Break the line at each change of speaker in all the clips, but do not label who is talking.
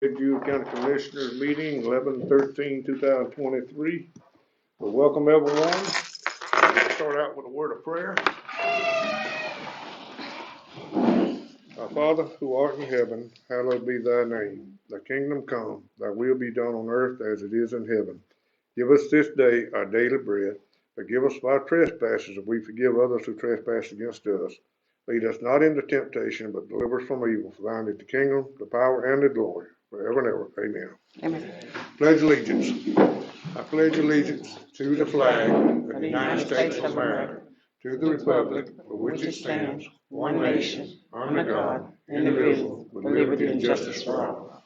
Duke County Commissioners meeting 11/13/2023. Well, welcome everyone. We'll start out with a word of prayer. Our Father who art in heaven, hallowed be thy name. Thy kingdom come, thy will be done on earth as it is in heaven. Give us this day our daily bread. Forgive us our trespasses as we forgive others who trespass against us. Lead us not into temptation, but deliver us from evil. For thine is the kingdom, the power, and the glory, forever and ever. Amen.
Amen.
Pledge allegiance. I pledge allegiance to the flag of the United States of America, to the republic for which it stands, one nation, under God, indivisible, with liberty and justice for all.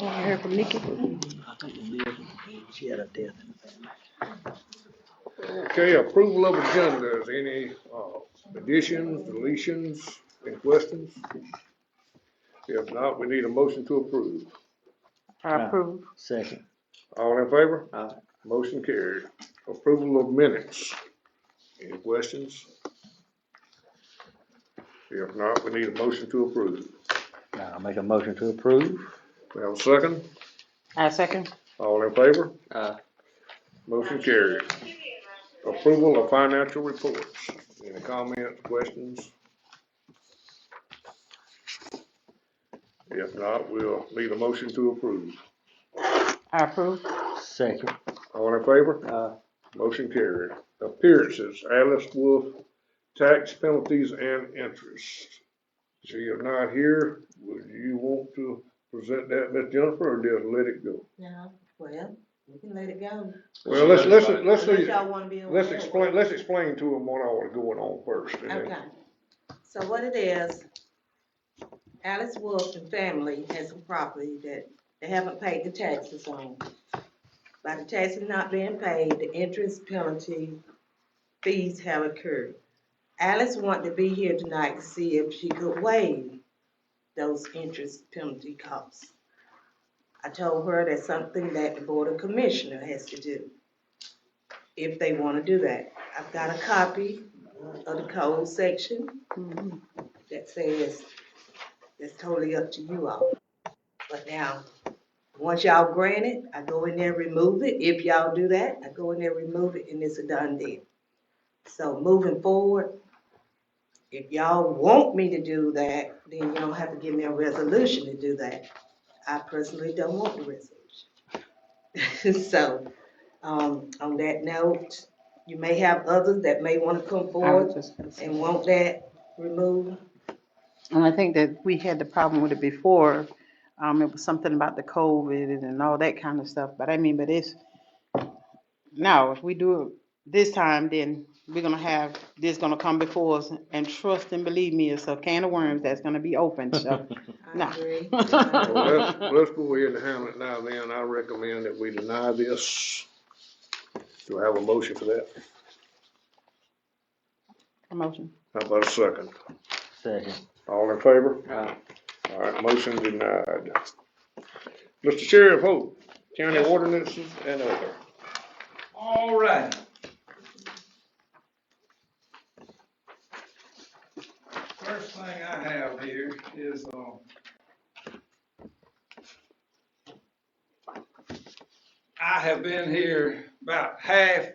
I heard from Nikki.
She had a death in the family.
Okay, approval of agendas. Any additions, deletions, any questions? If not, we need a motion to approve.
I approve.
Second.
All in favor?
Aye.
Motion carried. Approval of minutes. Any questions? If not, we need a motion to approve.
I'll make a motion to approve.
We have a second?
I second.
All in favor?
Aye.
Motion carried. Approval of financial reports. Any comments, questions? If not, we'll need a motion to approve.
I approve.
Second.
All in favor?
Aye.
Motion carried. Appearances, Alice Wolf, tax penalties and interest. She is not here. Would you want to present that, Ms. Jennifer, or just let it go?
No, well, we can let it go.
Well, let's
Unless y'all wanna be
let's
aware.
explain to them what all is going on first. And then-
Okay, so what it is, Alice Wolf and family has some property that they haven't paid the taxes on. By the taxes not being paid, the interest, penalty, fees have occurred. Alice wanted to be here tonight to see if she could waive those interest penalty costs. I told her that's something that the Board of Commissioners has to do, if they wanna do that. I've got a copy of the code section that says, that's totally up to you all. But now, once y'all grant it, I go in there and remove it. If y'all do that, I go in there, remove it, and it's a done deal. So moving forward, if y'all want me to do that, then you don't have to give me a resolution to do that. I personally don't want the resolution. So, on that note, you may have others that may wanna come
I was
forward
just gonna say.
and want that removed.
And I think that we had the problem with it before. It was something about the COVID and all that kind of stuff. But it's, now, if we do it this time, then we're gonna have, this gonna come before us, and trust and believe me, it's a can of worms that's gonna be opened, so.
I
No.
agree.
Well, let's go ahead and handle it now then. I recommend that we deny this. Do I have a motion for that?
A motion.
How about a second?
Second.
All in favor?
Aye.
All right, motion denied. Mr. Sheriff Hope, county ordinances and other.
All right. First thing I have here is, I have been here about half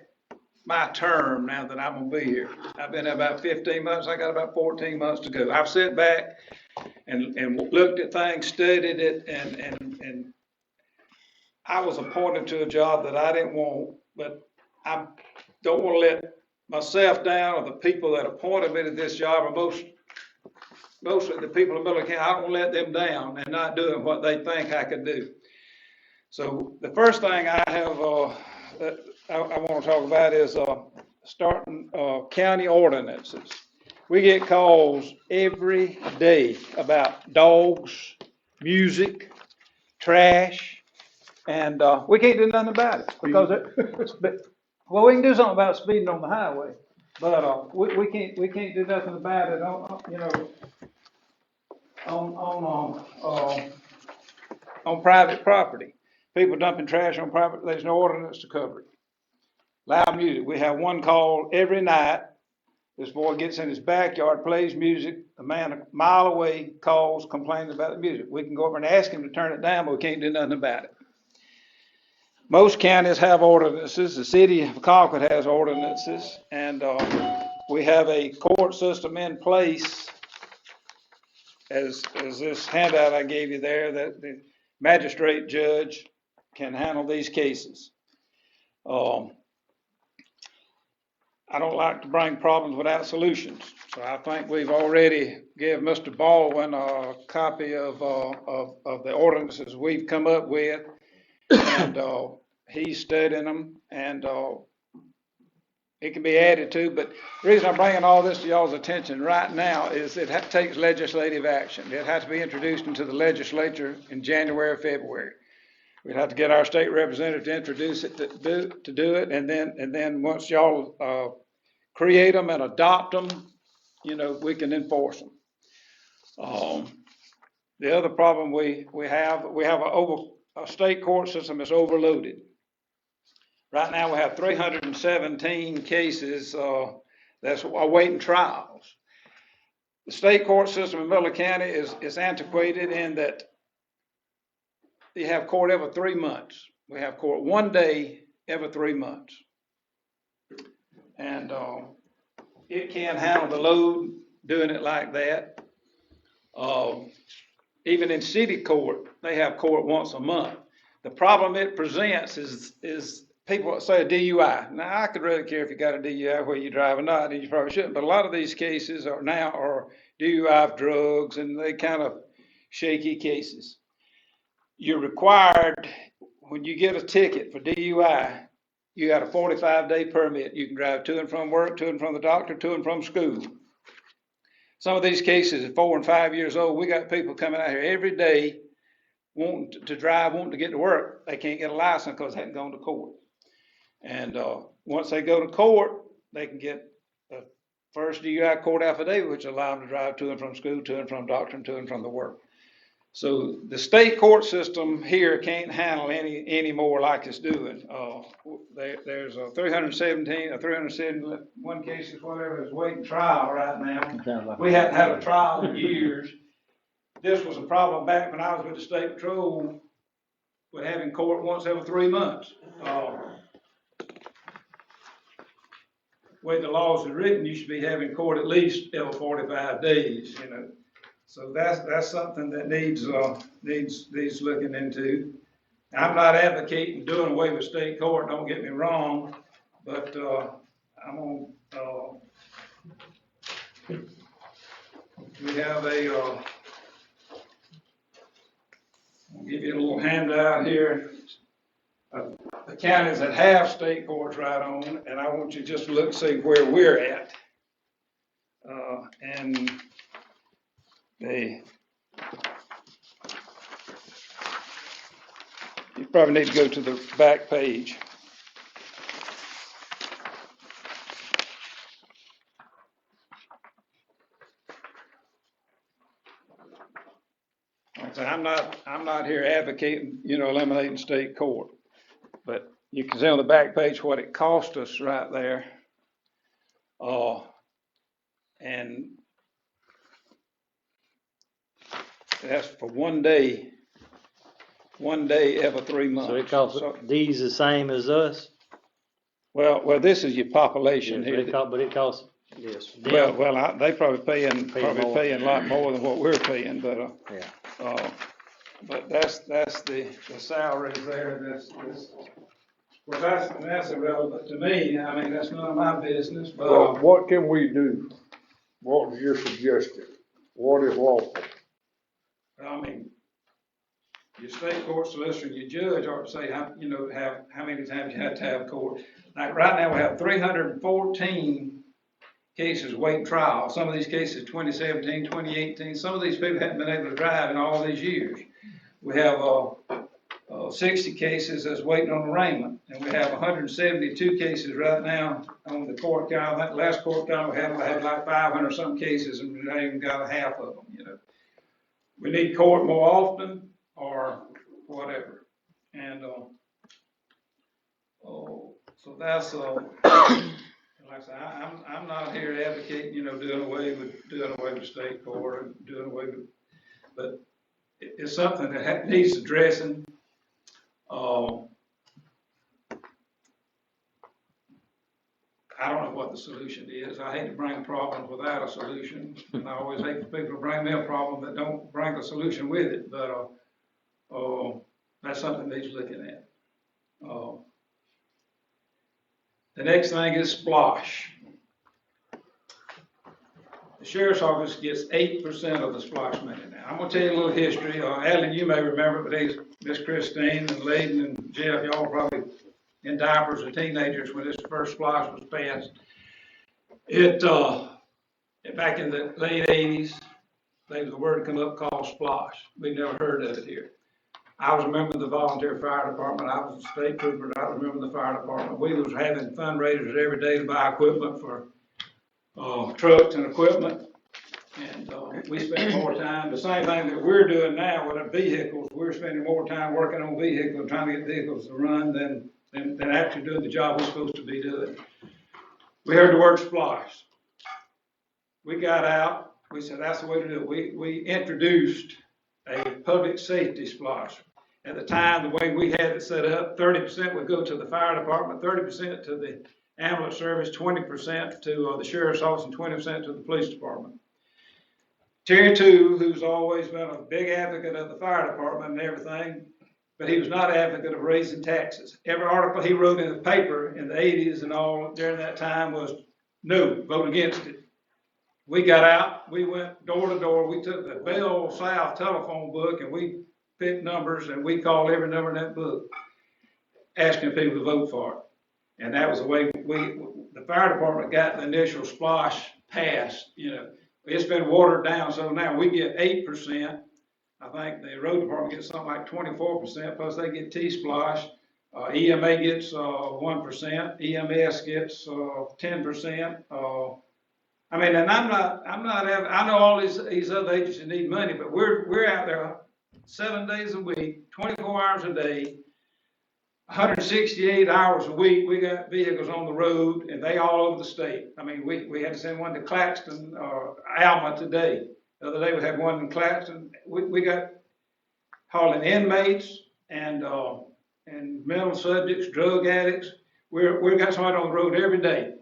my term now that I'm gonna be here. I've been about 15 months, I got about 14 months to go. I've sat back and looked at things, studied it, and I was appointed to a job that I didn't want, but I don't want to let myself down or the people that appointed me to this job, or most of the people in Miller County, I don't want to let them down and not doing what they think I could do. So the first thing I have, that I want to talk about is starting county ordinances. We get calls every day about dogs, music, trash, and we can't do nothing about it because well, we can do something about speeding on the highway, but we can't do nothing about it on private property. People dumping trash on private, there's no ordinance to cover it. Loud music, we have one call every night This boy gets in his backyard, plays music, a man a mile away calls, complaining about the music. We can go over and ask him to turn it down, but we can't do nothing about it. Most counties have ordinances. The city of Concord has ordinances, and we have a court system in place, as this handout I gave you there, that the magistrate judge can handle these cases. I don't like to bring problems without solutions, so I think we've already given Mr. Baldwin a copy of the ordinances we've come up with, and he's studying them, and it can be added to. But the reason I'm bringing all this to y'all's attention right now is it takes legislative action. It has to be introduced into the legislature in January or February. We'd have to get our state representative to introduce it to do it, and then once y'all create them and adopt them, we can enforce them. The other problem we have a state court system that's overloaded. Right now we have 317 cases that's awaiting trials. The state court system in Miller County is antiquated in that you have court every 3 months. We have court one day every 3 months. And it can't handle the load doing it like that. Even in city court, they have court once a month. The problem it presents is people say a DUI. Now, I could really care if you got a DUI where you drive or not, and you probably shouldn't, but a lot of these cases are DUI of drugs, and they kind of shaky cases. You're required, when you get a ticket for DUI, you got a 45-day permit. You can drive to and from work, to and from the doctor, to and from school. Some of these cases are 4 and 5 years old. We got people coming out here every day wanting to drive, wanting to get to work. They can't get a license because they haven't gone to court. And once they go to court, they can get the first DUI court affidavit, which allows them to drive to and from school, to and from doctor, and to and from the work. So the state court system here can't handle any more like it's doing. There's 317 or 371 cases, whatever, is waiting trial right now. We haven't had a trial in years. This was a problem back when I was with the State Patrol, with having court once every 3 months. The way the laws are written, you should be having court at least every 45 days, So that's something that needs looking into. I'm not advocating doing away with state court, don't get me wrong, but we have I'll give you a little handout here. The counties that have state courts right on, and I want you just to look, see where we're at. And you probably need to go to the back page. Like I say, I'm not here advocating, eliminating state court, but you can see on the back page what it cost us right there. And that's for one day every 3 months.
So it costs these the same as us?
Well, this is your population
Yeah,
here.
but it costs, yes.
They probably paying a lot more than what we're paying, but
Yeah.
but that's the salaries there. That's irrelevant to me. I mean, that's none of my business.
Well,
But
what can we do? What is your suggestion? What is lawful?
I mean, your state court solicitor and your judge ought to say how many times you have to have court. Like right now, we have 314 cases waiting trial. Some of these cases 2017, 2018. Some of these people haven't been able to drive in all these years. We have 60 cases that's waiting on arraignment, and we have 172 cases right now on the court count. That last court count we had like 500 some cases, and we haven't even got half of them. We need court more often, or whatever, and so that's like I say, I'm not here advocating, doing away with state court and doing away with, but it's something that needs addressing. I don't know what the solution is. I hate to bring problems without a solution, and I always hate for people to bring me a problem that don't bring a solution with it, but, that's something that he's looking at. The next thing is splosh. The sheriff's office gets 8% of the splosh money now. I'm gonna tell you a little history. Alan, you may remember, but Miss Christine and Layden and Jeff, y'all were probably in diapers or teenagers when this first splosh was passed. Back in the late 80s, there was a word come up called splosh. We'd never heard of it here. I was a member of the volunteer fire department. I was a state trooper. I was a member of the fire department. We was having fundraisers every day to buy equipment for trucks and equipment. And we spent more time, the same thing that we're doing now with our vehicles. We're spending more time working on vehicles, trying to get vehicles to run than actually doing the job we're supposed to be doing. We heard the word splosh. We got out. We said that's the way to do it. We introduced a public safety splosh. At the time, the way we had it set up, 30% would go to the fire department, 30% to the ambulance service, 20% to the sheriff's office, and 20% to the police department. Terry Two, who's always been a big advocate of the fire department and everything, but he was not an advocate of raising taxes. Every article he wrote in the paper in the 80s and all during that time was no, vote against it. We got out, we went door to door, we took the Bell South telephone book and we picked numbers and we called every number in that book, asking people to vote for it. And that was the way the fire department got the initial splosh passed. It's been watered down, so now we get 8%. I think the road department gets something like 24%, plus they get T-splosh. EMA gets 1%, EMS gets 10%. And I know all these other agencies need money, but we're out there 7 days a week, 24 hours a day, 168 hours a week. We got vehicles on the road, and they all over the state. We had to send one to Claxton or Alma today. The other day we had one in Claxton. We got hauling inmates and mental subjects, drug addicts. We got somebody on the road every day.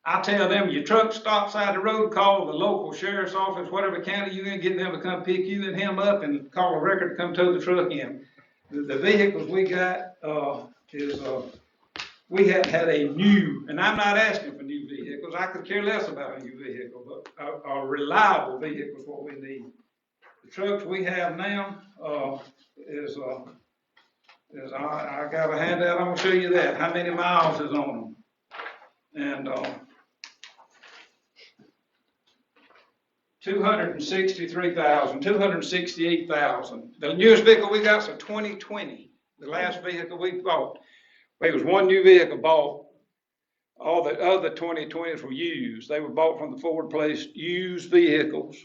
I tell them, your truck stops side the road, call the local sheriff's office, whatever county you're in, get them to come pick you and him up and call a record to come tow the truck in. The vehicles we got we have had a new, and I'm not asking for new vehicles. I could care less about a new vehicle, but a reliable vehicle is what we need. The trucks we have now I got a handout. I'm gonna show you that. How many miles is on them? And 268,000. The newest vehicle we got is a 2020. The last vehicle we bought, there was one new vehicle bought. All the other 2020s were used. They were bought from the Ford place, used vehicles.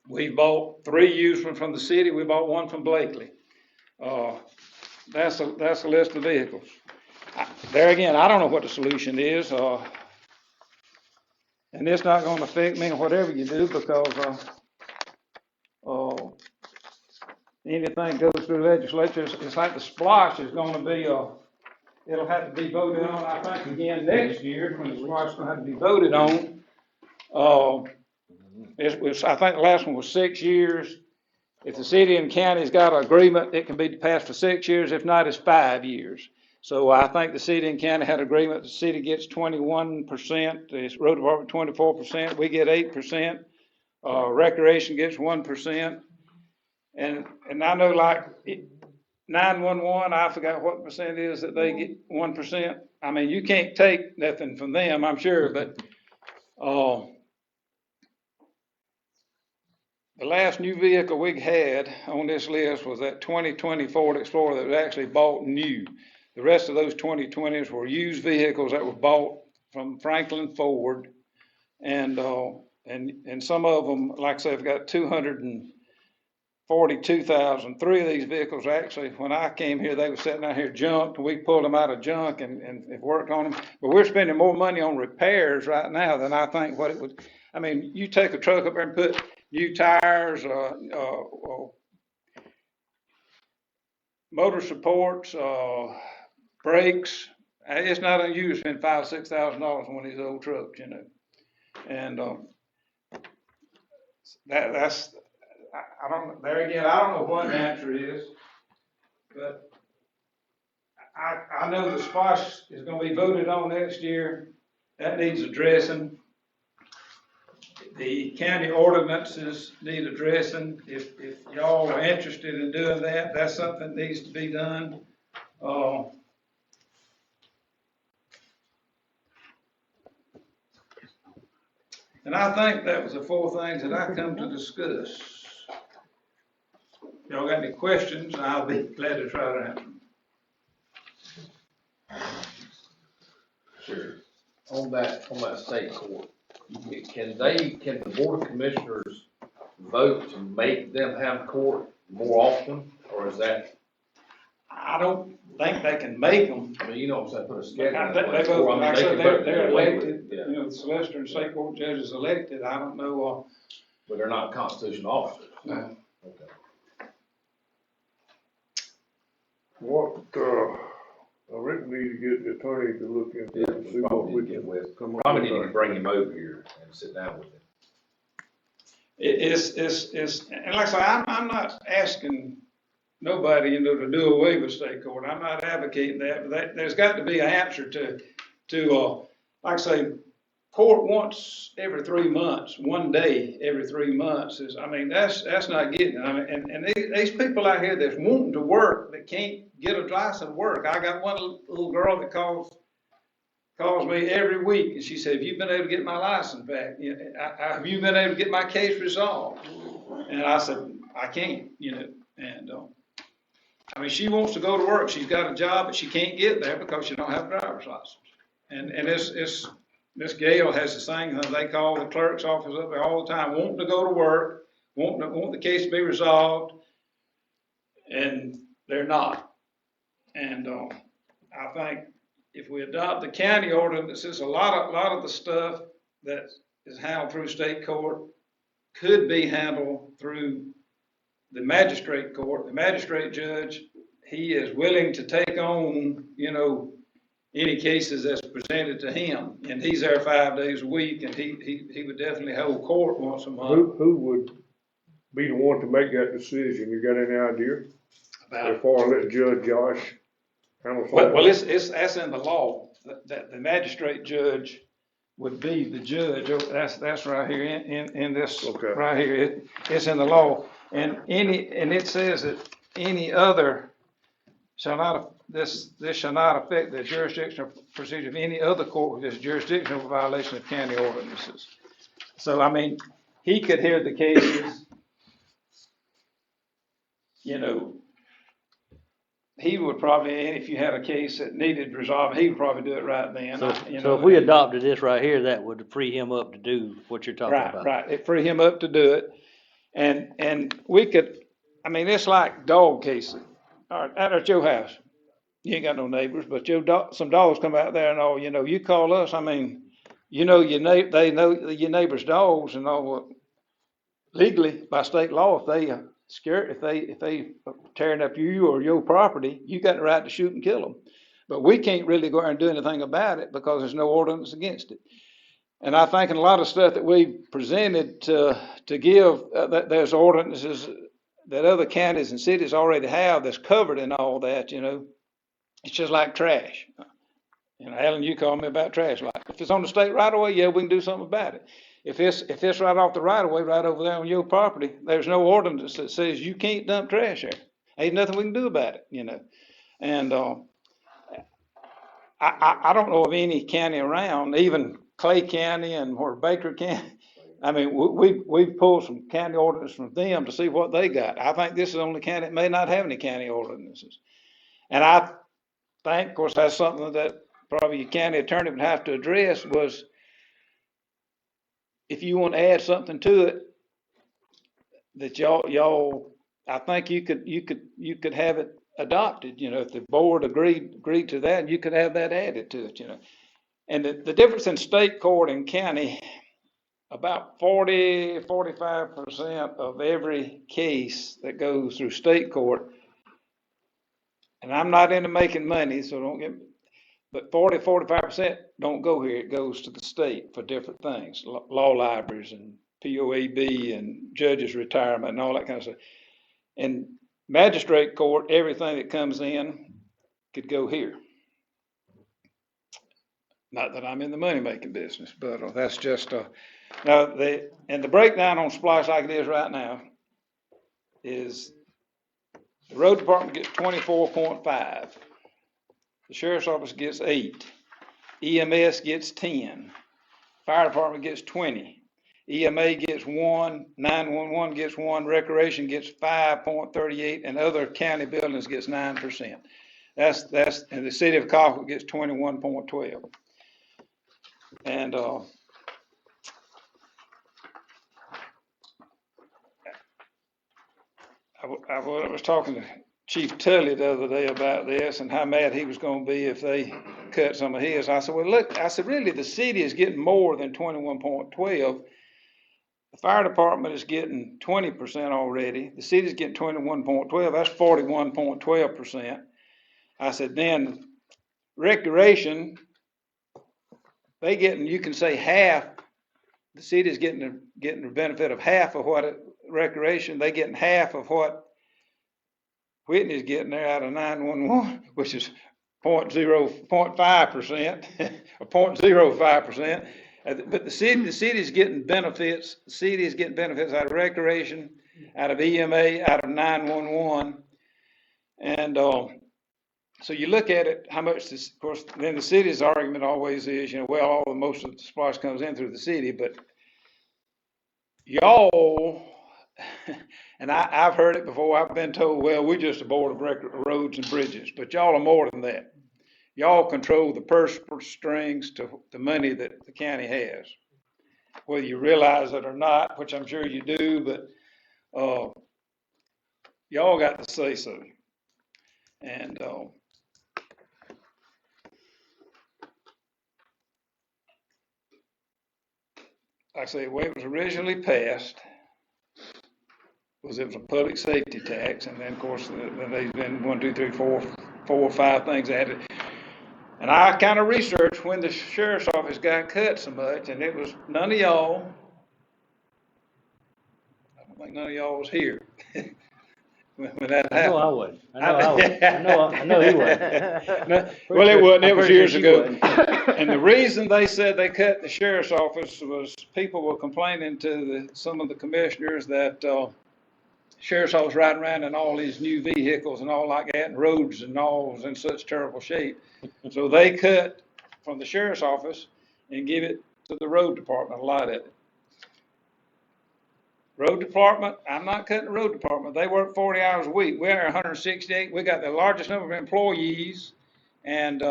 We bought 3 used ones from the city. We bought 1 from Blakely. That's a list of vehicles. There again, I don't know what the solution is. And it's not going to affect me whatever you do, because anything goes through legislature, it's like the splosh is going to be it'll have to be voted on, I think, again next year, when the splosh is going to have to be voted on. I think the last one was 6 years. If the city and county's got an agreement, it can be passed for 6 years. If not, it's 5 years. So I think the city and county had agreement. The city gets 21%, the road department 24%, we get 8%, recreation gets 1%. And I know, like 911, I forgot what percent it is that they get 1%. You can't take nothing from them, I'm sure, but the last new vehicle we had on this list was that 2020 Ford Explorer that was actually bought new. The rest of those 2020s were used vehicles that were bought from Franklin Ford, and some of them, like I said, have got 200 and 42,000. 3 of these vehicles, actually, when I came here, they were sitting out here junked, and we pulled them out of junk and worked on them. But we're spending more money on repairs right now than I think what it would. I mean, you take a truck up there and put new tires, motor supports, brakes. It's not unusual to spend $5,000–6,000 on one of these old trucks, you know. And that's I don't. There again, I don't know what the answer is, but I know the SPOS is going to be voted on next year. That needs addressing. The county ordinances need addressing. If y'all are interested in doing that, that's something that needs to be done. And I think that was the 4 things that I come to discuss. Y'all got any questions? I'll be glad to try to answer them.
Sure. On that state court, can the board of commissioners vote to make them have court more often, or is that?
I don't think they can make them.
I mean, you know what I'm saying, put a schedule in
They
place.
both,
Or, I mean,
like I
they
said,
can vote
they're
to waive
elected,
it, yeah,
you know, the Solicitor and State Court Judge is elected. I don't know,
but they're not constitutional officers.
no.
Okay.
What, I reckon we need to get the attorney to look into it and see what we can come up
Probably need to
with.
bring him over here and sit down with him.
It's, and like I say, I'm not asking nobody, you know, to do away with state court. I'm not advocating that, but there's got to be an answer to, like I say, court once every 3 months, 1 day every 3 months is, I mean, that's not getting it. I mean, and these people out here that's wanting to work that can't get a license to work. I got one little girl that calls me every week, and she said, "Have you been able to get my license back? You know, have you been able to get my case resolved?" And I said, "I can't," you know, and, I mean, she wants to go to work. She's got a job, but she can't get there because she don't have a driver's license. And it's Miss Gail has this thing, they call the clerk's office up there all the time, wanting to go to work, want the case to be resolved, and they're not. And, I think if we adopt the county ordinances, a lot of the stuff that is handled through state court could be handled through the magistrate court. The magistrate judge, he is willing to take on, you know, any cases that's presented to him, and he's there 5 days a week, and he would definitely hold court once a month.
Who would be the one to make that decision? You got any idea?
About it.
Before I let Judge Josh handle
Well, that's in the law, that the magistrate judge would be the judge. That's right here in this,
Okay.
right here. It's in the law, and it says that any other shall not, this shall not affect the jurisdictional procedure of any other court with this jurisdictional violation of county ordinances. So, I mean, he could hear the cases, you know, he would probably, if you had a case that needed resolving, he would probably do it right then. You
So
know,
if we adopted this right here, that would free him up to do what you're talking about.
Right, it free him up to do it. And we could, I mean, it's like dog cases. All right, out at your house, you ain't got no neighbors, but some dogs come out there and all, you know, you call us, I mean, you know, they know your neighbor's dogs and all. Legally, by state law, if they scare, if they tearing up you or your property, you got the right to shoot and kill them. But we can't really go out and do anything about it because there's no ordinance against it. And I think in a lot of stuff that we presented to give, that there's ordinances that other counties and cities already have that's covered in all that, you know. It's just like trash. You know, Alan, you called me about trash. Like, if it's on the state right of way, yeah, we can do something about it. If it's right off the right of way, right over there on your property, there's no ordinance that says you can't dump trash there. Ain't nothing we can do about it, you know. And I don't know of any county around, even Clay County and or Baker County. I mean, we've pulled some county ordinances from them to see what they got. I think this is the only county that may not have any county ordinances. And I think, of course, that's something that probably your county attorney would have to address was if you want to add something to it that y'all I think you could have it adopted, you know, if the board agreed to that, you could have that added to it, you know. And the difference in state court and county, about 45% of every case that goes through state court, and I'm not into making money, so don't get, but 45% don't go here. It goes to the state for different things, law libraries and POAB and judges' retirement and all that kind of stuff. And magistrate court, everything that comes in could go here. Not that I'm in the money-making business, but that's just, now, the breakdown on Splice like it is right now is the road department gets 24.5. The sheriff's office gets 8. EMS gets 10. Fire department gets 20. EMA gets 1. 911 gets 1. Recreation gets 5.38, and other county buildings gets 9%. That's, and the city of Colquitt gets 21.12. And, I was talking to Chief Tully the other day about this and how mad he was gonna be if they cut some of his. I said, well, look, I said, really, the city is getting more than 21.12. The fire department is getting 20% already. The city's getting 21.12. That's 41.12%. I said, then recreation, they getting, you can say half. The city's getting the benefit of half of what recreation. They getting half of what Whitney's getting there out of 911, which is 0.5% or 0.05%. But the city's getting benefits. The city is getting benefits out of recreation, out of EMA, out of 911. And so you look at it, how much this, of course, then the city's argument always is, you know, well, most of the splash comes in through the city, but y'all, and I've heard it before, I've been told, well, we're just a board of roads and bridges, but y'all are more than that. Y'all control the purse strings to the money that the county has. Whether you realize it or not, which I'm sure you do, but y'all got to say so. And like I say, the way it was originally passed was it was a public safety tax, and then of course they've been 1, 2, 3, 4 or 5 things added. And I kind of researched when the sheriff's office got cut so much, and it was none of y'all. I don't think none of y'all was here when that happened.
I know I wasn't. I know he wasn't.
Well, it wasn't. It was
Pretty
years
sure
ago.
you wasn't.
And the reason they said they cut the sheriff's office was people were complaining to some of the commissioners that sheriff's office riding around in all these new vehicles and all like that, and roads and all was in such terrible shape. So they cut from the sheriff's office and give it to the road department, a lot of it. Road department, I'm not cutting the road department. They work 40 hours a week. We're 168. We got the largest number of employees, and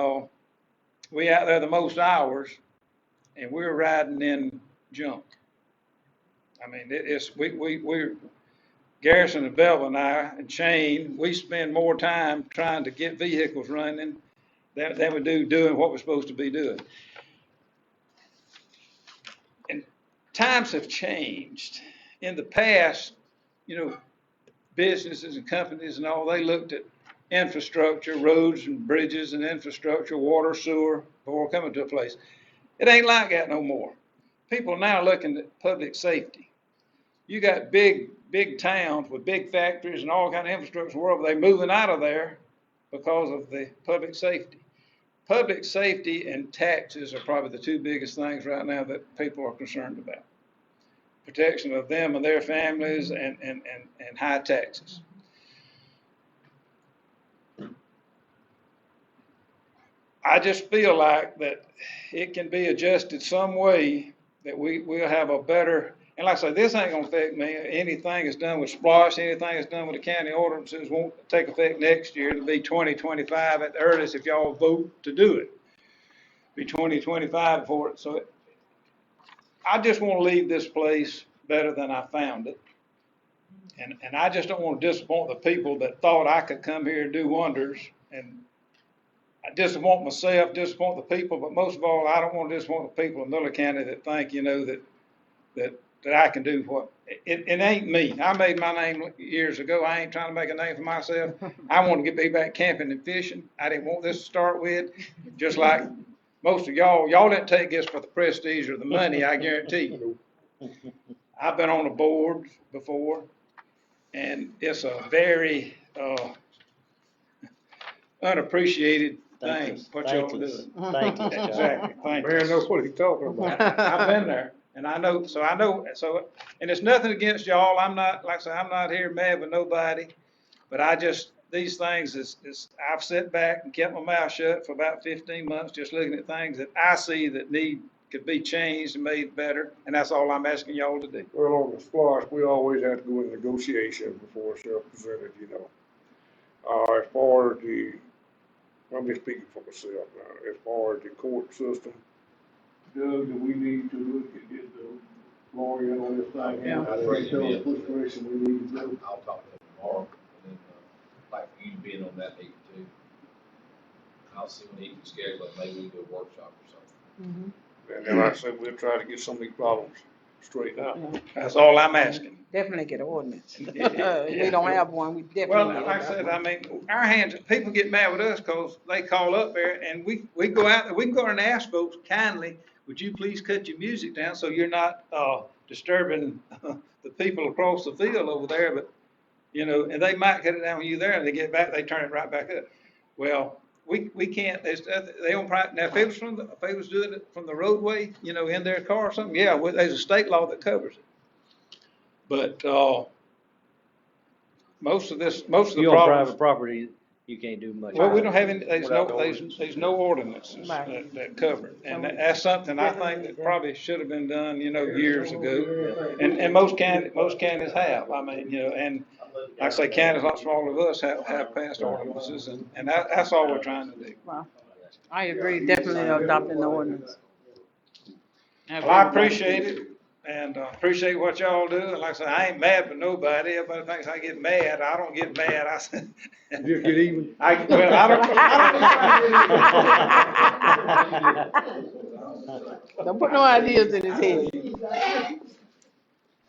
we out there the most hours, and we're riding in junk. I mean, we're Garrison and Bell and I and Shane, we spend more time trying to get vehicles running than we do doing what we're supposed to be doing. And times have changed. In the past, you know, businesses and companies and all, they looked at infrastructure, roads and bridges and infrastructure, water, sewer, before coming to a place. It ain't like that no more. People are now looking at public safety. You got big towns with big factories and all kind of infrastructure world, they're moving out of there because of the public safety. Public safety and taxes are probably the 2 biggest things right now that people are concerned about. Protection of them and their families and high taxes. I just feel like that it can be adjusted some way that we'll have a better, and like I say, this ain't gonna affect me. Anything that's done with SPLOST, anything that's done with the county ordinances won't take effect next year. It'll be 2025 at the earliest if y'all vote to do it. Be 2025 before it. So I just want to leave this place better than I found it. And I just don't want to disappoint the people that thought I could come here and do wonders. And I disappoint myself, disappoint the people, but most of all, I don't want to disappoint the people in Miller County that think, that I can do what, it ain't me. I made my name years ago. I ain't trying to make a name for myself. I want to be back camping and fishing. I didn't want this to start with, just like most of y'all didn't take this for the prestige or the money, I guarantee you. I've been on the boards before, and it's a very, unappreciated thing, what y'all doing.
Thank you, Scott.
Exactly, thank you.
Man knows what he's talking about.
I've been there, and I know, and it's nothing against y'all, I'm not, like I said, I'm not here mad with nobody, but these things I've sat back and kept my mouth shut for about 15 months, just looking at things that I see that could be changed and made better, and that's all I'm asking y'all to do.
Well, on the splosh, we always have to go into negotiation before it's presented, as far as I'm just speaking for myself now, as far as the court system, Doug, do we need to look at getting the lawyer in on this thing?
Yeah.
I think tell us which direction we need to go.
I'll talk to him tomorrow, and then, like for you to be in on that meeting too. I'll see when he can schedule it, maybe we can do a workshop or something.
And then like I said, we'll try to get some of these problems straightened out.
That's all I'm asking.
Definitely get an ordinance.
Yeah.
We don't have one, we definitely.
Well,
need
like I
to
said,
have
I mean, our hands, people get mad with us because they call up there and we go out there, we can go and ask folks kindly, would you please cut your music down so you're not, disturbing the people across the field over there, but, and they might cut it down when you're there and they get back, they turn it right back up. Well, we can't, they don't, now if it was doing it from the roadway, in their car or something, yeah, well, there's a state law that covers it. But, most of the
You on
problems.
private property, you can't do much.
Well, we don't have any,
Without the ordinance.
there's no ordinances
Right.
that cover it. And that's something I think that probably should have been done, years ago. And most counties have, I mean, and like I say, counties like smaller of us have passed ordinances and that's all we're trying to do.
Wow. I agree, definitely adopting the ordinance.
Well, I appreciate it and appreciate what y'all do. And like I said, I ain't mad with nobody. Everybody thinks I get mad. I don't get mad. I said.
Just get even.
I don't.
Don't put no ideas in his head.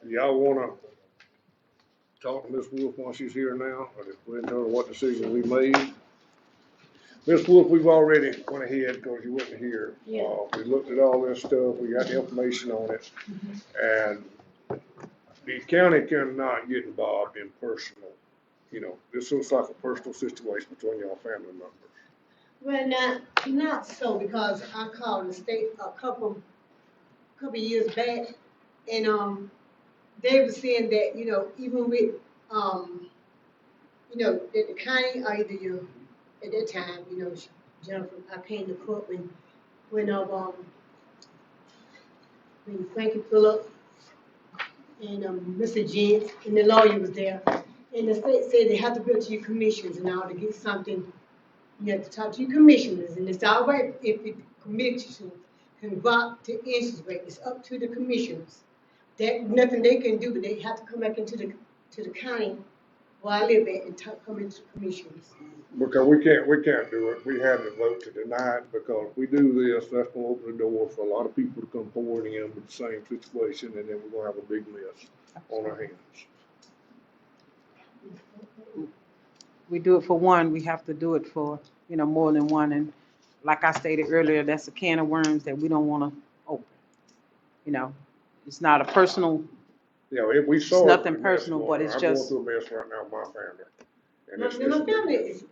Y'all wanna talk to Ms. Wolf while she's here now, or just let her what decision we made? Ms. Wolf, we've already went ahead, because you wasn't here. We looked at all this stuff, we got the information on it, and the county cannot get involved in personal, this looks like a personal situation between y'all family members.
Well, not so, because I called the state a couple years back, and, they were saying that, even with, that the county, or either you, at that time, Jennifer, I came to court when Frankie Phillip and, Mr. Jentz, and the lawyer was there, and the state said they have to go to your commissioners and all to get something. You have to talk to your commissioners, and it's all right if the commission can go up to interest rate. It's up to the commissioners. That nothing they can do, but they have to come back into the county where I live at and come into the commissioners.
Because we can't do it. We had to vote to deny it, because if we do this, that's gonna open the door for a lot of people to come pouring in with the same situation, and then we're gonna have a big mess on our hands.
We do it for one, we have to do it for, more than one, and like I stated earlier, that's a can of worms that we don't wanna open. It's not a personal,
If we saw.
It's nothing
it, we'd mess
personal,
going
but
on.
it's
I'm
just-
going through a mess right now with my family. And
My
it's a big
family
mess.
is,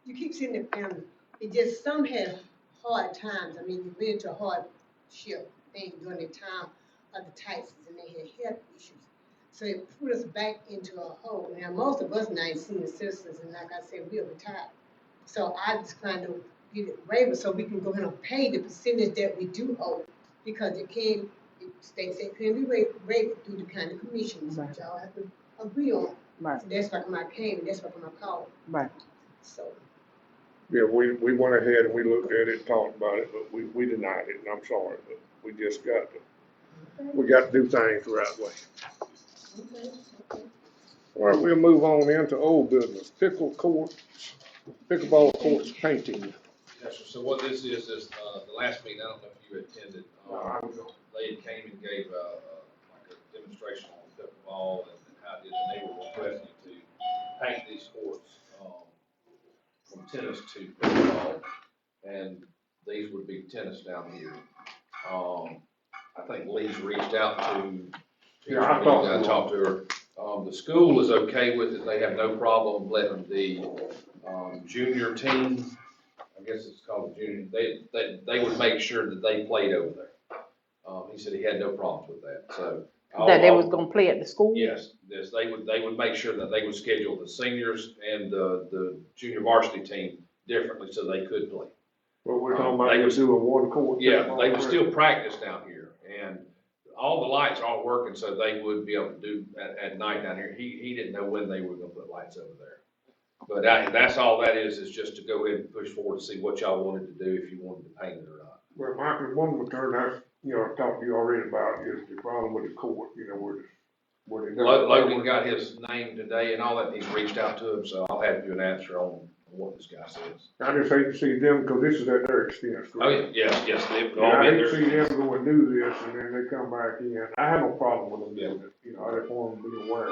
you keep saying the family, it just, some had hard times. I mean, you went into a hardship thing during the time of the Tysons, and they had health issues. So it put us back into a hole. Now, most of us now ain't senior citizens, and like I said, we're retired. So I just kind of get it waiver so we can go ahead and pay the percentage that we do owe, because it can't, the state said it can't be waived through the county commissions, which y'all have to agree on.
right,
So that's why I came, and that's why I called,
right.
so.
Yeah, we went ahead and we looked at it, talked about it, but we denied it, and I'm sorry, but we just got to do things the right way.
Okay.
All right, we'll move on into old business, pickleball courts painting.
Yes, sir. So what this is, the last meeting, I don't know if you attended, they came and gave, like a demonstration on pickleball and how it is, and they were requesting to paint these courts, from tennis to pickleball. And these would be tennis down here. I think Lee's reached out to.
Yeah, I talked
to her. The school is okay with it. They have no problem letting the, junior team, I guess it's called the junior, they would make sure that they played over there. He said he had no problems with that, so.
That they was gonna play at the school?
Yes, they would make sure that they would schedule the seniors and the junior varsity team differently so they could play.
But we're talking about they was doing one court.
Yeah, they would still practice down here, and all the lights aren't working, so they would be able to do at night down here. He didn't know when they were gonna put lights over there. But that's all that is just to go ahead and push forward to see what y'all wanted to do, if you wanted to paint it or not.
Well, Michael, one return I've talked to you already about is the problem with the court, where they.
Logan got his name today and all that, he's reached out to him, so I'll have you an answer on what this guy says.
I just hate to see them, cause this is at their expense.
Oh, yes, they've
Yeah, I
all been
hate to see
there.
them go and do this and then they come back in. I have no problem with them doing it, I just want them to be aware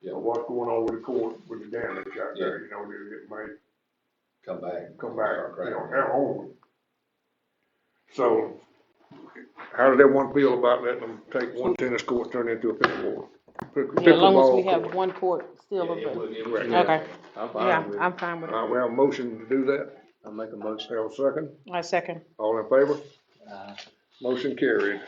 Yeah.
of what's going on with the court, with the damage out there, that it may
Come back.
come back,
Right.
their own. So, how do they want to feel about letting them take one tennis court, turn it into a pickleball?
Yeah, as long as we
pickleball
have
court?
one court still
Yeah, it
available.
would- it would-
Okay.
I'm
Yeah,
fine with it.
I'm fine with
All
it.
right, we have a motion to do that.
I'll make a motion.
Have a second?
I second.
All in favor?
Uh,
Motion carried.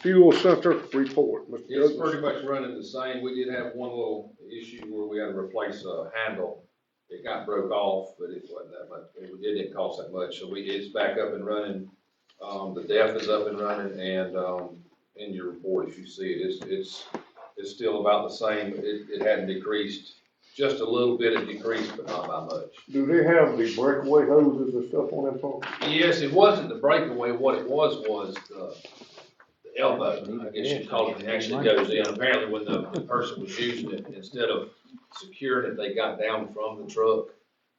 Fuel center report, Mr.
It's
Douglas.
pretty much running the same. We did have one little issue where we had to replace a handle. It got broke off, but it wasn't that much. It didn't cost that much, so it's back up and running. The DEF is up and running, and, in your report, if you see it, it's still about the same. It hadn't decreased, just a little bit of decrease, but not by much.
Do they have the breakaway hoses and stuff on them pumps?
Yes, it wasn't the breakaway. What it was the elbow, I guess you'd call it, it actually goes in. Apparently, when the person was using it, instead of securing it, they got down from the truck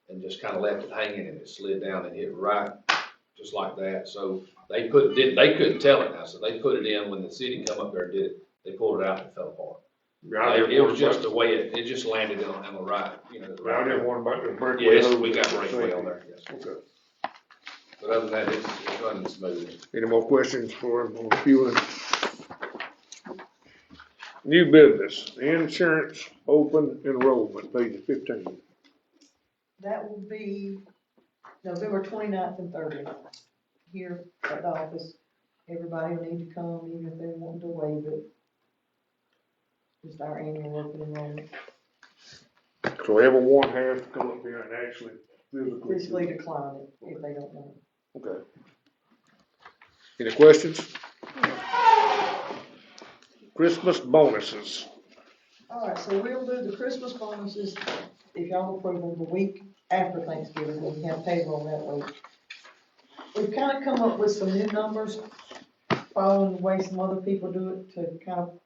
and just kind of left it hanging, and it slid down and hit right, just like that. So they couldn't tell it now, so they put it in. When the city come up there and did it, they pulled it out and it fell apart. It was just the way it just landed on the right, the
I
right.
didn't want about the breakaway
Yes,
hoses.
we got breakaway on there, yes.
Okay.
But other than that, it's running smoothly.
Any more questions for him on fueling? New business, insurance open enrollment, page 15.
That will be November 29th and 30th, here at the office. Everybody will need to come, even if they want to waive it. Just our annual open enrollment,
So everyone has to come up here and actually
physically decline it if they don't want it.
Okay. Any questions? Christmas bonuses.
All right, so we'll do the Christmas bonuses, if y'all approve them, the week after Thanksgiving, when we have payroll that week. We've kind of come up with some new numbers, following the way some other people do it, to kind of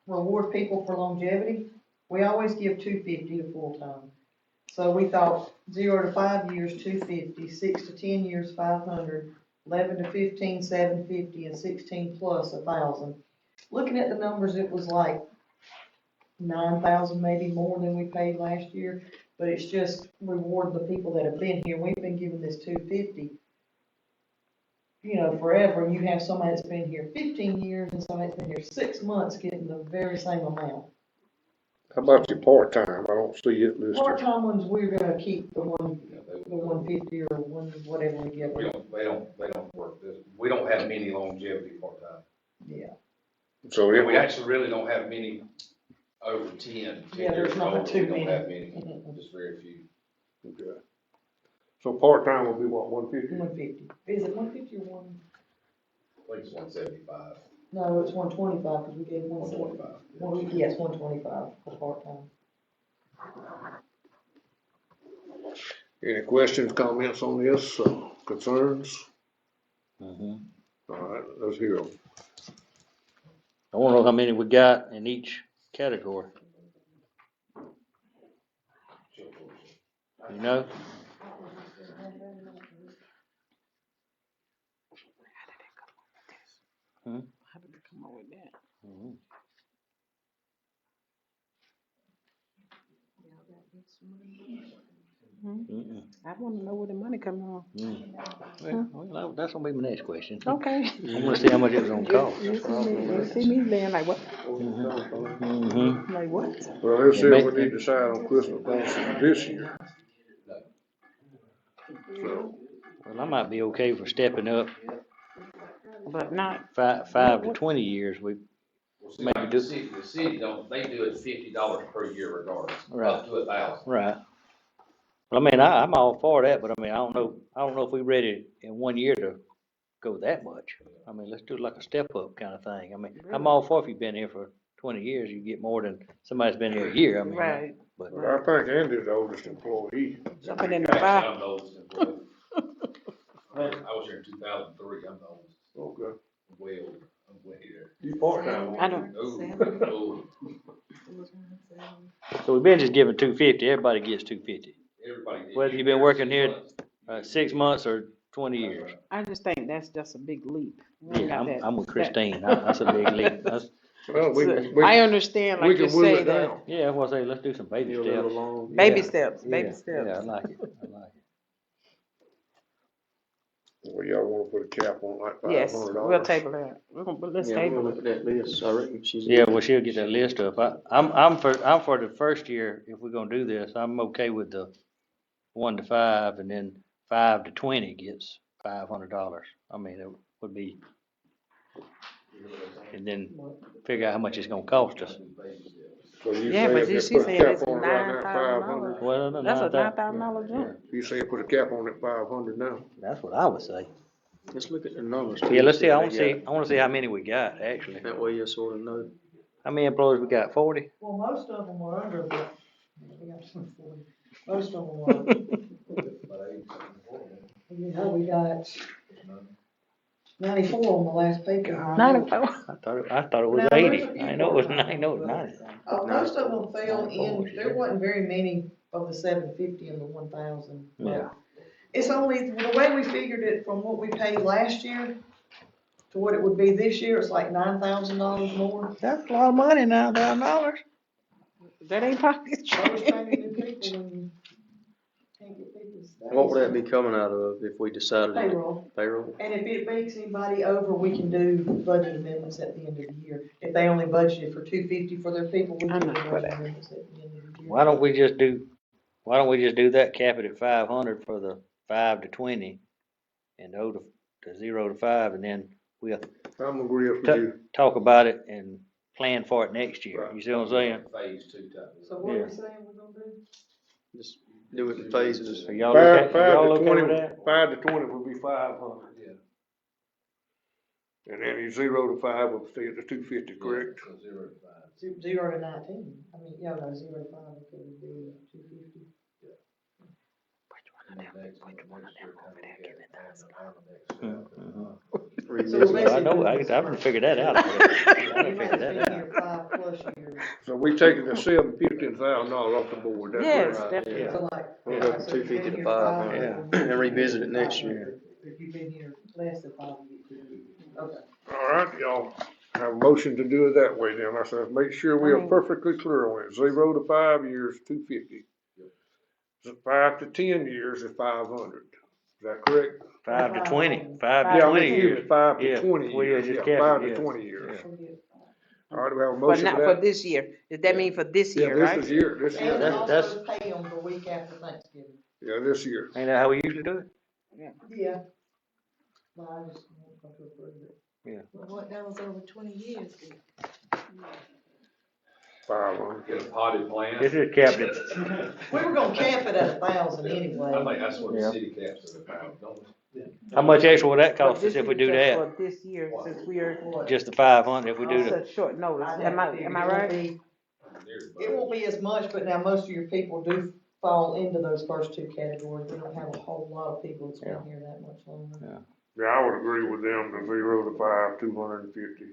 reward people for longevity. We always give $250 to full-time. So we thought 0 to 5 years, $250, 6 to 10 years, $500, 11 to 15, $750, and 16 plus, $1,000. Looking at the numbers, it was like 9,000, maybe more than we paid last year, but it's just reward the people that have been here. We've been giving this $250, forever, and you have somebody that's been here 15 years and somebody that's been here 6 months getting the very same amount.
How about your part-time? I don't see it listed.
Part-time ones, we're gonna keep the 150 or whatever we give
They
them.
don't work this. We don't have many longevity part-time.
Yeah.
So
We actually really don't have many over 10
Yeah, there's
years
not
old.
too
We don't
many.
have many,
Mhm.
just very few.
Okay. So part-time will be what, 150?
150. Is it 150 or one?
I think it's 175,
No, it's 125 because we gave
125.
Well, yes, 125 for part-time.
Any questions, comments on this, concerns?
mhm.
All right, let's hear them.
I wanna know how many we got in each category. You know? Hmm?
How did they come up with that?
Mhm. Mm-mm.
I wanna know where the money coming from.
Well, that's gonna be my next question.
Okay.
I wanna see how much it was gonna cost.
You see me laying like what?
Mm-hmm.
Like what?
Well, they
Yeah,
said
make-
we need to decide on Christmas bonuses this year. So,
Well, I might be okay for stepping up
But not,
5 to 20 years. We
Well, see,
Maybe
like
do-
the city don't, they do it $50 per year regardless,
Right.
up to 1,000.
right. Well, I mean, I'm all for that, but I mean, I don't know if we ready in 1 year to go that much. I mean, let's do like a step up kind of thing. I mean, I'm all for if you've been here for 20 years, you get more than somebody's been here a year. I mean,
right,
but
but I think Andy's the oldest employee.
something in the
Actually,
fire.
I'm the oldest employee. I was here in 2003, I'm the oldest,
Okay.
I'm way there.
You part-time.
I don't,
Ooh,
so we've been just giving 250. Everybody gets 250.
everybody. did.
Whether you've been working here 6 months or 20 years.
I just think that's just a big leap. We ain't
Yeah,
got that-
I'm with
that-
Christine. That's a big leap.
Well,
I understand,
we
like you
can whittle
say,
it
that
down.
Yeah, I was gonna say, let's do some baby
Get a little
steps.
long.
baby
Yeah,
steps, baby
Yeah,
steps.
I like it.
Well, y'all wanna put a cap on like
Yes,
$500?
we'll table that. Let's table it.
Look at that list, I reckon she's.
Yeah, well, she'll get that list up. I'm for the first year, if we're gonna do this, I'm okay with the 1 to 5, and then 5 to 20 gets $500. I mean, it would be, and then figure out how much it's gonna cost us.
So you
Yeah, but
saying just
she
put a
said
cap
it's
on it right now,
$9,000.
500?
Well, no,
That's a
not that-
$9,000 jump.
You saying put a cap on it 500 now?
That's what I would say.
Let's look at the numbers. too,
Yeah, let's see,
what
I
they
wanna see how many we got, actually.
got. That way you sort of know.
How many employees we got? 40?
Well, most of them were under, the we got some 40. Most of them were, you know, we got 94 on the last page.
94.
I thought it was
No, there's
80.
a few
I know it was
part-time,
90.
Most of them fell in,
94,
there wasn't very many of the 750 and the 1,000. but
Yeah.
It's only, the way we figured it from what we paid last year to what it would be this year, it's like $9,000 more.
That's a lot of money, $9,000.
That ain't pocket
Always trying to
change.
get new people when you can't get people to stay.
What would that be coming out of if we decided?
Payroll.
Payroll?
And if it makes anybody over, we can do budget amendments at the end of the year. If they only budgeted for 250 for their people, we
I'm
can do
not for
budget
that.
amendments at the end of the year.
Why don't we just do that, cap it at 500 for the 5 to 20 and the 0 to 5, and then we'll
I'm agreeing with
Ta-
you.
talk about it and plan for it next year.
Right.
You see what I'm saying?
Phase 2 type.
So what are
Yeah.
we saying we're gonna do?
Just do it in phases.
So y'all
Five,
okay,
five
y'all
to
okay
20,
with that?
5 to 20 would be 500.
Yeah.
And then your 0 to 5 would stay at the 250, correct?
So 0 to 5.
0 to 19. I mean, yeah, no, 0 to 5, okay, would be 250.
Revisit.
I know, I haven't figured that out. I haven't figured that
Anybody's been
out.
here 5+ years.
So we taking the $750,000 off the board, that's
Yes,
right.
definitely.
So like.
We'll go from
so if you've
250
been
to
here
500,
five,
and revisit it next year.
If you've been here less than 5, you get 250. Okay.
All right, y'all have a motion to do it that way then. I said, make sure we are perfectly clear on it. 0 to 5 years, 250. 5 to 10 years is 500. Is that correct?
5 to 20, 5
Yeah,
to
Yeah,
20
I'm
years.
5 to
Yeah.
20
Well, yeah,
years.
just
Yeah,
cap it,
5 to
yeah.
20 years.
So get
All right, do we have a
But
motion
not
for
for
that?
this year. Does that mean for this
Yeah,
year,
this
right?
is year, this year.
And
That's-
also pay them the week after Thanksgiving.
Yeah, this year.
Ain't that how we usually do it?
Yeah. Well, I just want to approve it.
Well, what, that was over 20 years ago.
500.
Get a potted plan.
This is capped at,
We were gonna cap it at 1,000 anyway.
I think that's what the
Yeah.
city caps it about, don't we?
how much extra will that
But
cost us
this
if we
is
do
just
that?
For this year, since we are
Just the 500 if we do
on
the,
such short notice.
I'd
Am
have
I,
to figure
am I
it won't
right?
be- It won't be as much, but now most of your people do fall into those first two categories. We don't have a whole lot of people that's been here that much longer.
Yeah, I would agree with them, the 0 to 5, 250.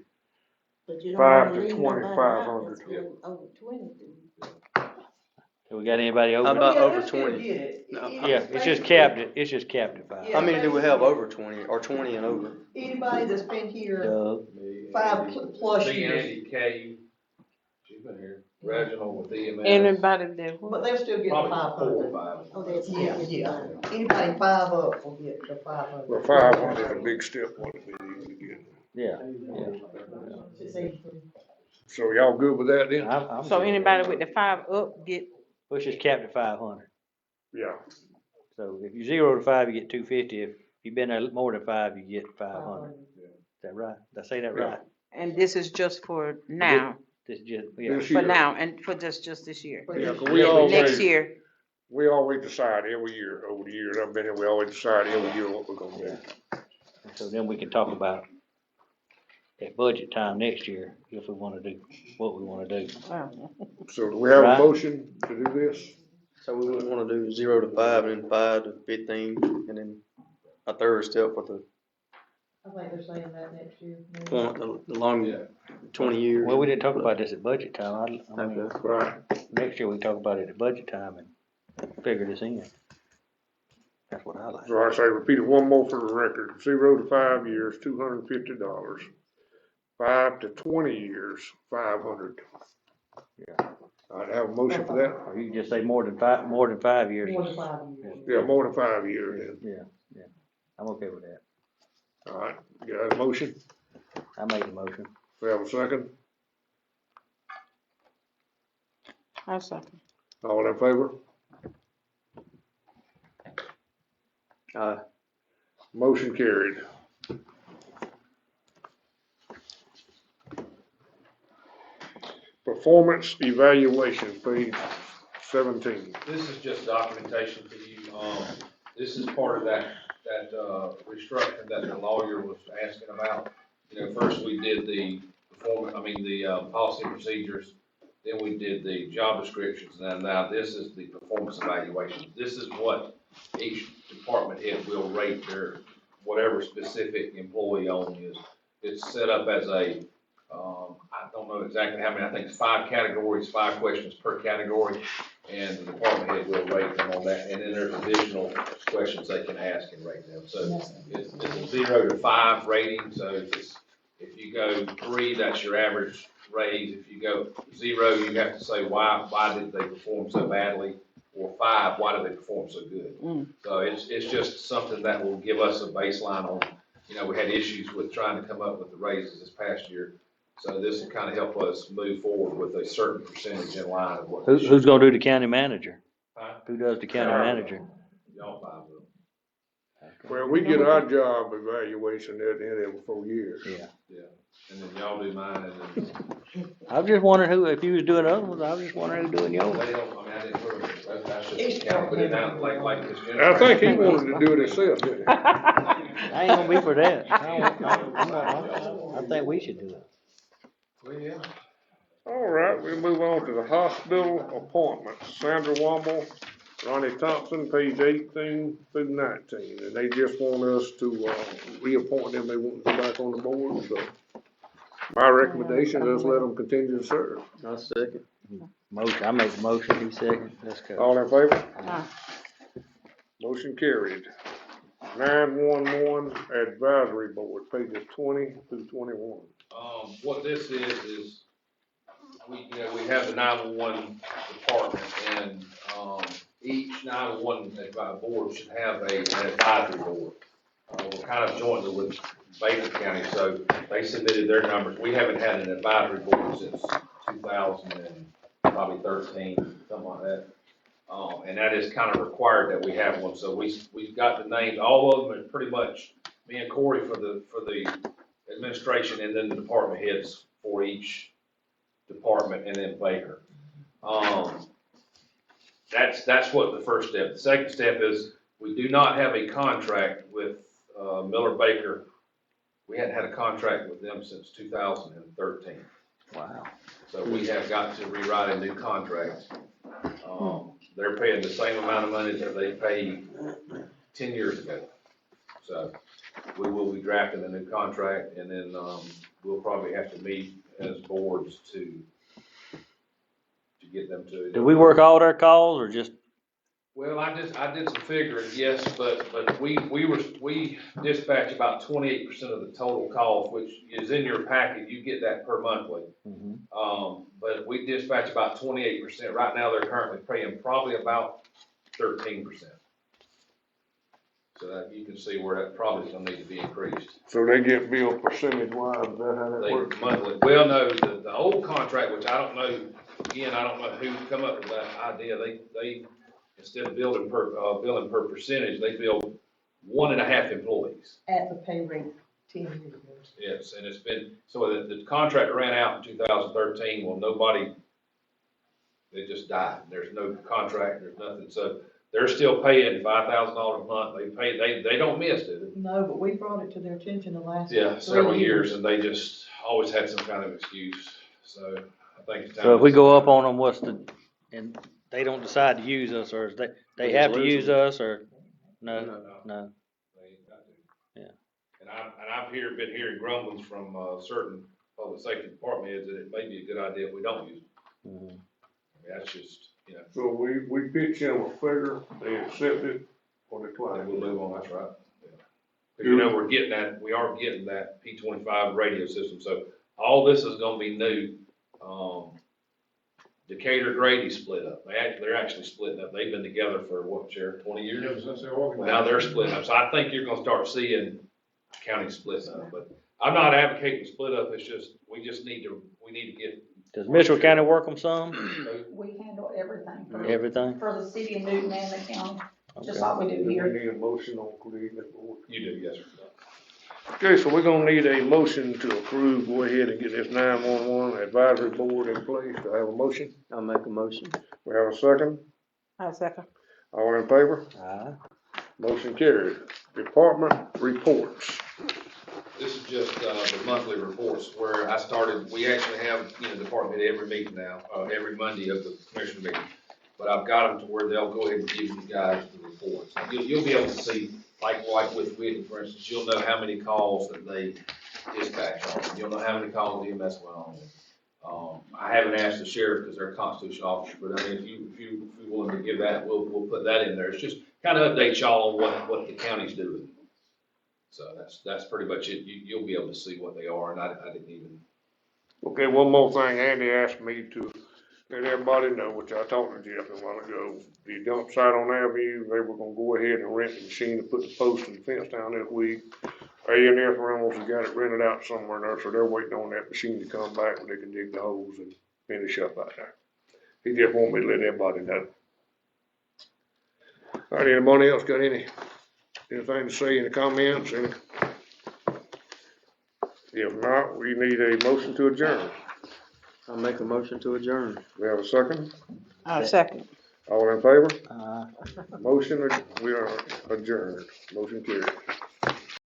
But you don't
5
wanna
to
leave
20,
nobody out
500.
that's been over 20.
Do we got anybody
How
over?
about
Yeah,
over
they'll still
20?
get it.
No.
Yeah, it's just capped at 5.
Yeah.
How many do we have over 20, or 20 and over?
Anybody that's been here
Doug,
Me,
5
Andy,
plus
me,
years,
Andy, Kay, she's been here, Reginald with EMS.
Anybody that,
but they'll still get the
Probably
500.
4 or 5.
Oh, that's.
Yeah. Anybody 5 up will get the 500.
Well, 500, a big step, would be easy to get.
yeah.
It's 83.
So y'all good with that then?
I'm
so
good.
anybody with the 5 up get,
Which is capped at 500.
Yeah.
So if you 0 to 5, you get 250. If you've been there more than 5, you get 500. Is that right? Did I say that right?
and this is just for now,
This just, yeah.
This
for
year.
now, and for just this year.
Yeah, 'cause
Next year,
we always decide every year, over the years I've been here, we always decide every year what we're gonna do.
So then we can talk about at budget time next year, if we wanna do what we wanna do.
So do we have a
Right.
motion to do this?
So we would wanna do 0 to 5, and then 5 to 15, and then a third step for the
I think they're saying that next year.
the long, 20 years.
Well, we didn't talk about this at budget time. I mean,
Okay.
Right.
next year we talk about it at budget time and figure this in. That's what I like.
So I say repeat it one more for the record, 0 to 5 years, $250. 5 to 20 years, 500.
Yeah.
I'd have a motion for that?
Or you can just say more than 5 years.
More than 5 years.
Yeah, more than 5 years then.
Yeah. I'm okay with that.
All right, got a motion?
I made the motion.
We have a second?
I'll second.
All in favor? Motion carried. Performance evaluation, page 17.
This is just documentation for you. This is part of that restructuring that the lawyer was asking about. You know, first we did the policy and procedures, then we did the job descriptions, and now this is the performance evaluation. This is what each department head will rate their, whatever specific employee on is. It's set up as a, I don't know exactly how many, I think it's 5 categories, 5 questions per category, and the department head will rate them on that, and then there's additional questions they can ask and rate them. So it's a 0 to 5 rating, so if you go 3, that's your average raise. If you go 0, you have to say why did they perform so badly, or 5, why did they perform so good? So it's just something that will give us a baseline on, you know, we had issues with trying to come up with the raises this past year. So this will kind of help us move forward with a certain percentage in line of what.
Who's gonna do the county manager?
Huh?
Who does the county manager?
Y'all 5 of them.
Well, we get our job evaluation at the end every 4 years.
Yeah.
And then y'all do mine, and then.
I was just wondering if you was doing other ones, I was just wondering who doing yours.
They don't, I mean, I didn't put them, that's just, kind of put it down like this.
I think he wanted to do it himself, didn't he?
I ain't gonna be for that. I think we should do it.
Well, yeah.
All right, we move on to the hospital appointments. Sandra Womble, Ronnie Thompson, page 18 through 19. And they just want us to reappoint them. They want to come back on the board, so my recommendation is let them continue to serve.
I second.
Motion, I make the motion, he second, let's go.
All in favor?
Aye.
Motion carried. 911 Advisory Board, pages 20 through 21.
What this is we have the 911 department, and, each 911 board should have an advisory board. We're kind of jointly with Baker County, so they submitted their numbers. We haven't had an advisory board since 2013, something like that. And that is kind of required that we have one, so we've got the names, all of them are pretty much me and Corey for the administration, and then the department heads for each department, and then Baker. That's what the first step. The second step is we do not have a contract with Miller Baker. We hadn't had a contract with them since 2013.
Wow.
So we have got to rewrite a new contract. They're paying the same amount of money that they paid 10 years ago. So we will be drafting a new contract, and then we'll probably have to meet as boards to get them to.
Do we work all their calls or just,
Well, I did some figuring, yes, but we dispatch about 28% of the total calls, which is in your packet, you get that per monthly. But we dispatch about 28%. Right now, they're currently paying probably about 13%. So that you can see where that probably is gonna need to be increased.
So they get billed percentage wise, is that how that
They
works?
monthly, well, no, the old contract, which I don't know, again, I don't know who come up with that idea, they, instead of billing per percentage, they bill 1.5 employees.
At the pay rate 10 years ago.
Yes, and it's been, so the contract ran out in 2013, well, nobody, it just died, there's no contract, there's nothing, so they're still paying $5,000 a month, they don't miss it.
No, but we brought it to their attention the last
Yeah,
3
several years, and they just always had some kind of excuse, so I think it's time.
so if we go up on them, and they don't decide to use us, or is they have to use us, or, no?
They ain't got to.
Yeah.
And I've been hearing grumblings from, certain public safety department heads that it may be a good idea if we don't use them.
Mhm.
I mean, that's just, you know,
So we pitch them a figure, they accept it, or decline
and
it.
we'll move on, that's right. Yeah. 'Cause you know, we are getting that P25 radio system, so all this is gonna be new. Decatur Grady split up, they're actually splitting up, they've been together for what, Sheriff, 20 years? Now they're splitting up, so I think you're gonna start seeing counties splitting up, but I'm not advocating split up, it's just, we need to get.
Does Mitchell County work them some,
We handle everything for,
everything?
for the city of Newton and the county, just
Okay.
like we do
Do we
here.
need a motion on creating this board?
You do, yes, sir.
Okay, so we're gonna need a motion to approve, go ahead and get this 911 advisory board in place. Do I have a motion?
I'll make a motion.
We have a second?
I'll second.
All in favor?
Aye.
Motion carried. Department reports.
This is just, the monthly reports where I started, we actually have, department every meeting now, every Monday of the commissioner meeting. But I've got them to where they'll go ahead and give you guys the reports. You'll be able to see, like with Whitney, for instance, you'll know how many calls that they dispatch on. You'll know how many calls EMS went on. I haven't asked the sheriff because they're a constitutional officer, but I mean, if you're willing to give that, we'll put that in there. It's just kind of update y'all on what the county's doing. So that's pretty much it. You'll be able to see what they are, and I didn't even.
Okay, one more thing. Andy asked me to let everybody know, which I talked to Jeff a while ago. The dump site on Avenue, they were gonna go ahead and rent the machine to put the post and fence down this week. A&F Reynolds has got it rented out somewhere there, so they're waiting on that machine to come back where they can dig the holes and finish up out there. He just want me to let everybody know. All right, anybody else got anything to say in the comments? If not, we need a motion to adjourn.
I'll make a motion to adjourn.
We have a second?
I'll second.
All in favor?
Aye.
Motion, we are adjourned. Motion carried.